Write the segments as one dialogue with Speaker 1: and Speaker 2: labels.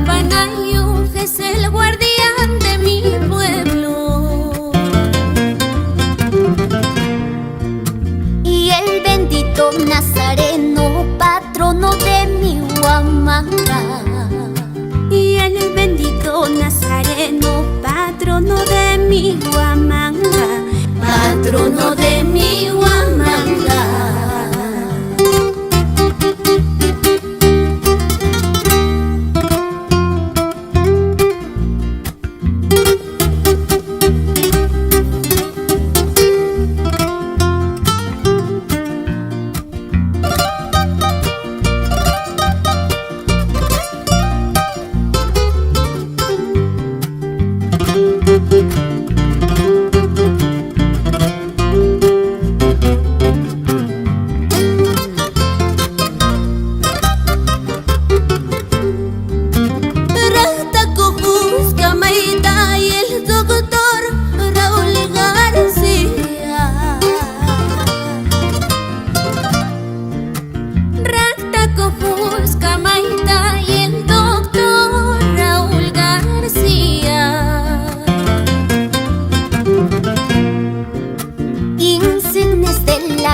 Speaker 1: Papanayo es el guardián de mi pueblo.
Speaker 2: Y el bendito Nazareno, patrono de mi Huamanga.
Speaker 1: Y el bendito Nazareno, patrono de mi Huamanga. Patrono de mi Huamanga.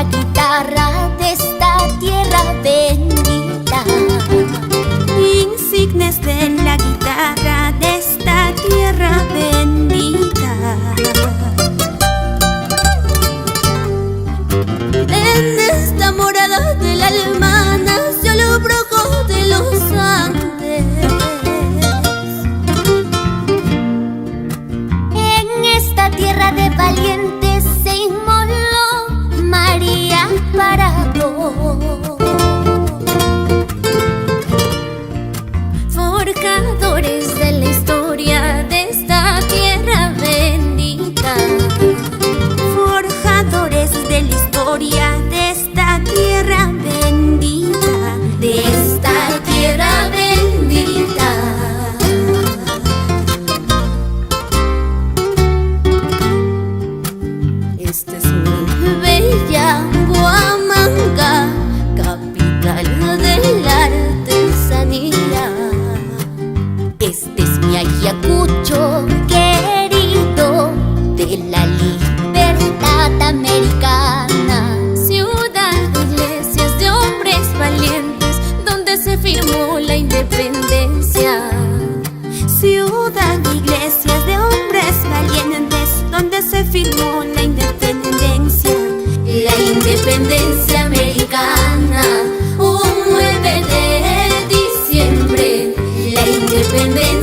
Speaker 2: Guitarra de esta tierra bendita.
Speaker 1: Insignes de la guitarra de esta tierra bendita. En esta morada del alma nació el brujo de los Andes.
Speaker 2: En esta tierra de valientes se inmoló María Parado.
Speaker 1: Forjadores de la historia de esta tierra bendita. Forjadores de la historia de esta tierra bendita. De esta tierra bendita. Esta es mi bella Huamanga, capital de la artesanía.
Speaker 2: Este es mi Ayacucho querido, de la libertad americana.
Speaker 1: Ciudad de iglesias de hombres valientes, donde se firmó la independencia. Ciudad de iglesias de hombres valientes, donde se firmó la independencia. La independencia americana, un 9 de diciembre. La independencia